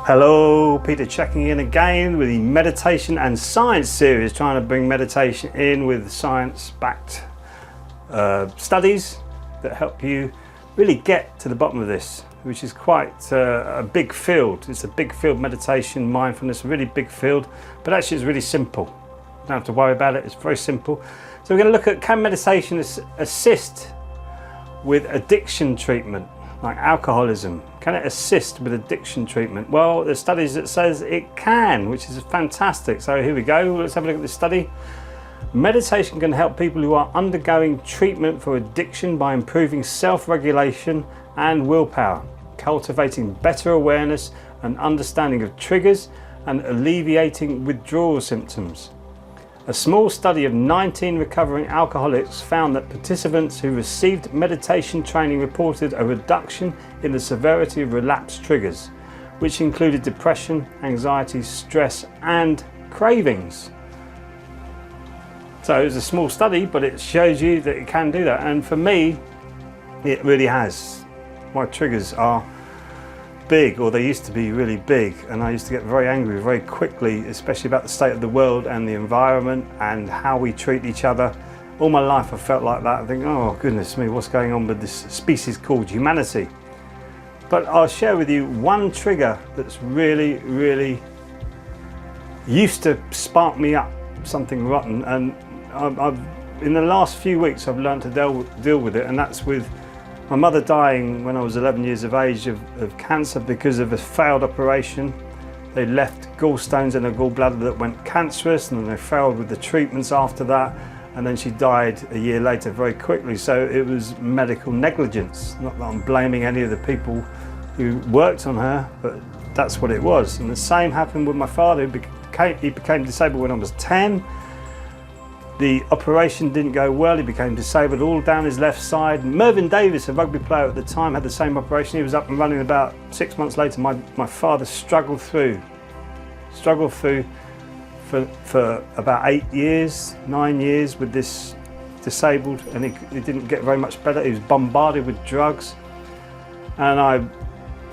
Hello, Peter checking in again with the meditation and science series, trying to bring meditation in with science-backed studies that help you really get to the bottom of this, which is quite a big field. It's a big field, meditation, mindfulness, a really big field, but actually it's really simple. You don't have to worry about it, it's very simple. So we're going to look at, can meditation assist with addiction treatment, like alcoholism? Can it assist with addiction treatment? Well, there's studies that says it can, which is fantastic. So here we go, let's have a look at this study. Meditation can help people who are undergoing treatment for addiction by improving self-regulation and willpower, cultivating better awareness and understanding of triggers, and alleviating withdrawal symptoms. A small study of 19 recovering alcoholics found that participants who received meditation training reported a reduction in the severity of relapse triggers, which included depression, anxiety, stress, and cravings. So it was a small study, but it shows you that it can do that. And for me, it really has. My triggers are big, or they used to be really big, and I used to get very angry very quickly, especially about the state of the world and the environment and how we treat each other. All my life I felt like that. I think, oh goodness me, what's going on with this species called humanity? But I'll share with you one trigger that's really used to spark me up something rotten, and I've in the last few weeks I've learned to deal with it, and that's with my mother dying when I was 11 years of age of cancer because of a failed operation. They left gallstones in her gallbladder that went cancerous, and then they failed with the treatments after that, and then she died a year later very quickly. So it was medical negligence. Not that I'm blaming any of the people who worked on her, but that's what it was. And the same happened with my father. He became disabled when I was 10. The operation didn't go well, he became disabled all down his left side. Mervyn Davis, a rugby player at the time, had the same operation. He was up and running about 6 months later. My father struggled through for about 9 years with this disabled, and he didn't get very much better. He was bombarded with drugs. And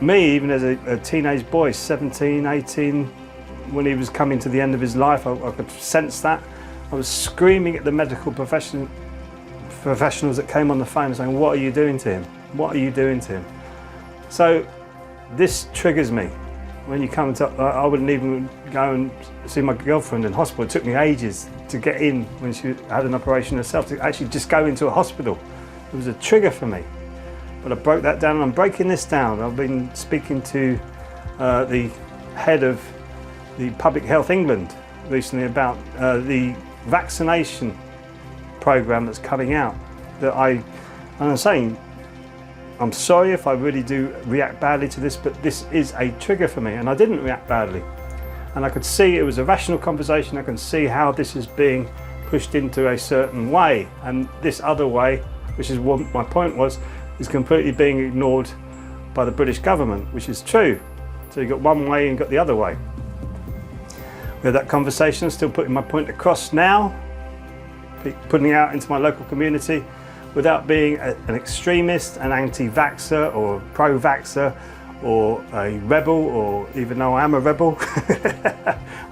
even as a teenage boy, 17, 18, when he was coming to the end of his life, I could sense that. I was screaming at the medical professionals that came on the phone saying, what are you doing to him? What are you doing to him? So this triggers me. When you come to, I wouldn't even go and see my girlfriend in hospital. It took me ages to get in when she had an operation herself, to actually just go into a hospital. It was a trigger for me. But I broke that down, and I'm breaking this down. I've been speaking to the head of the Public Health England recently about the vaccination program that's coming out. And I'm saying, I'm sorry if I really do react badly to this, but this is a trigger for me, and I didn't react badly. And I could see it was a rational conversation. I can see how this is being pushed into a certain way, and this other way, which is what my point was, is completely being ignored by the British government, which is true. So you've got one way and you've got the other way. We had that conversation, still putting my point across now, putting it out into my local community without being an extremist, an anti-vaxxer or pro-vaxxer or a rebel, or even though I am a rebel.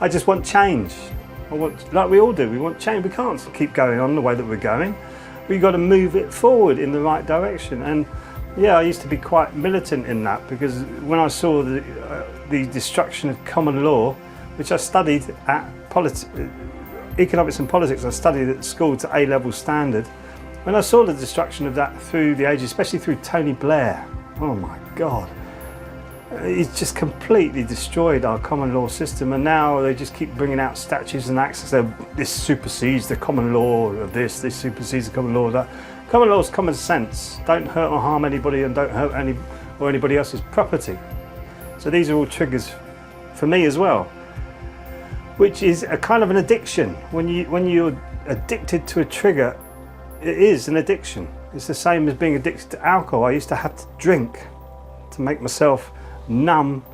I just want change. Like we all do, we want change. We can't keep going on the way that we're going. We've got to move it forward in the right direction. And yeah, I used to be quite militant in that, because when I saw the destruction of common law, which I studied at economics and politics, I studied at school to A-level standard. When I saw the destruction of that through the ages, especially through Tony Blair, oh my God, he's just completely destroyed our common law system. And now they just keep bringing out statutes and acts, so this supersedes the common law of this supersedes the common law of that. Common law is common sense. Don't hurt or harm anybody, and don't hurt anybody else's property. So these are all triggers for me as well, which is a kind of an addiction. When you're addicted to a trigger, it is an addiction. It's the same as being addicted to alcohol. I used to have to drink to make myself numb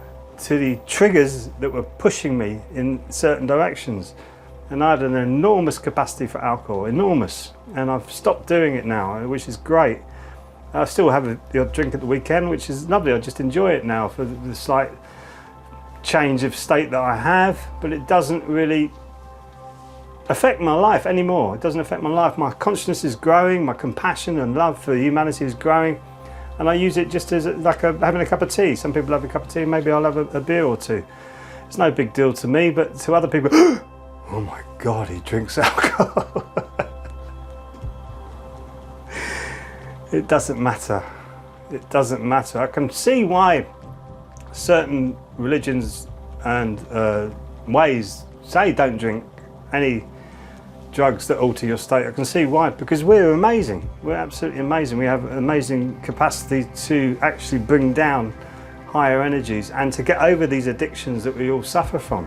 to the triggers that were pushing me in certain directions. And I had an enormous capacity for alcohol, enormous. And I've stopped doing it now, which is great. I still have the odd drink at the weekend, which is lovely. I just enjoy it now for the slight change of state that I have, but it doesn't really affect my life anymore. It doesn't affect my life. My consciousness is growing, my compassion and love for humanity is growing, and I use it just as like having a cup of tea. Some people have a cup of tea, maybe I'll have a beer or two. It's no big deal to me, but to other people, oh my God, he drinks alcohol. It doesn't matter. It doesn't matter. I can see why certain religions and ways say don't drink any drugs that alter your state. I can see why, because we're amazing. We're absolutely amazing. We have amazing capacity to actually bring down higher energies and to get over these addictions that we all suffer from.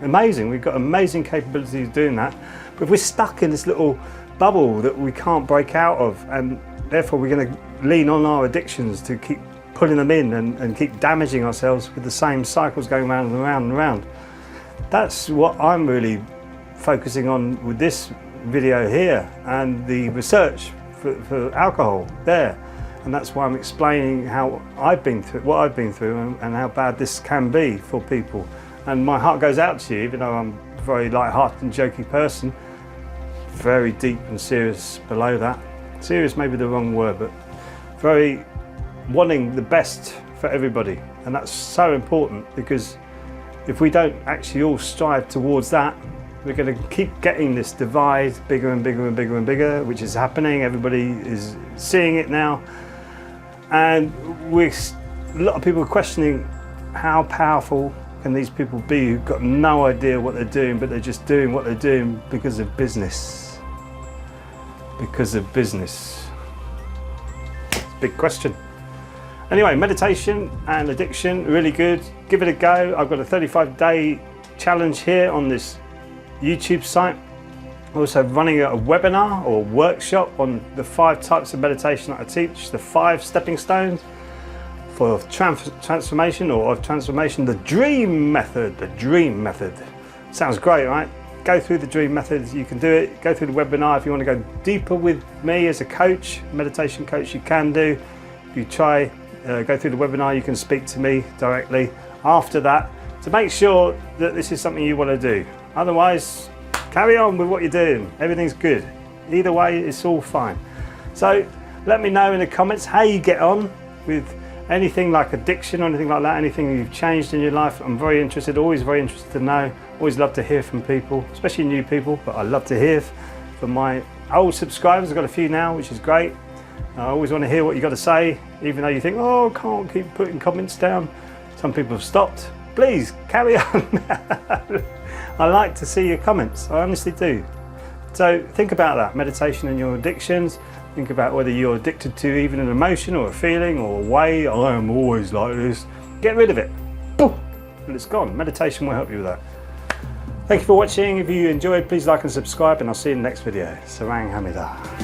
Amazing. We've got amazing capabilities of doing that, but we're stuck in this little bubble that we can't break out of, and therefore we're going to lean on our addictions to keep pulling them in and keep damaging ourselves with the same cycles going round and round and round. That's what I'm really focusing on with this video here, and the research for alcohol there, and that's why I'm explaining how I've been through, what I've been through, and how bad this can be for people. And my heart goes out to you, even though I'm a very light-hearted and jokey person. Very deep and serious below that. Serious may be the wrong word, but very wanting the best for everybody, and that's so important, because if we don't actually all strive towards that, we're going to keep getting this divide bigger and bigger and bigger and bigger, which is happening. Everybody is seeing it now, and a lot of people are questioning how powerful can these people be who've got no idea what they're doing, but they're just doing what they're doing because of business. Because of business. It's a big question. Anyway, meditation and addiction, really good. Give it a go. I've got a 35-day challenge here on this YouTube site. I'm also running a webinar or workshop on the 5 types of meditation that I teach, the 5 stepping stones for transformation, or of transformation, the dream method. The dream method. Sounds great, right? Go through the dream method. You can do it. Go through the webinar. If you want to go deeper with me as a coach, meditation coach, you can do. If you try, go through the webinar, you can speak to me directly after that to make sure that this is something you want to do. Otherwise, carry on with what you're doing. Everything's good. Either way, it's all fine. So let me know in the comments how you get on with anything like addiction or anything like that, anything you've changed in your life. I'm very interested, always very interested to know. Always love to hear from people, especially new people, but I love to hear from my old subscribers. I've got a few now, which is great. I always want to hear what you got to say, even though you think, oh, I can't keep putting comments down. Some people have stopped. Please carry on. I like to see your comments, I honestly do. So think about that, meditation and your addictions. Think about whether you're addicted to even an emotion or a feeling or a way. I am always like this. Get rid of it. Boom, and it's gone. Meditation will help you with that. Thank you for watching. If you enjoyed, please like and subscribe, and I'll see you in the next video. Sarang Hamida.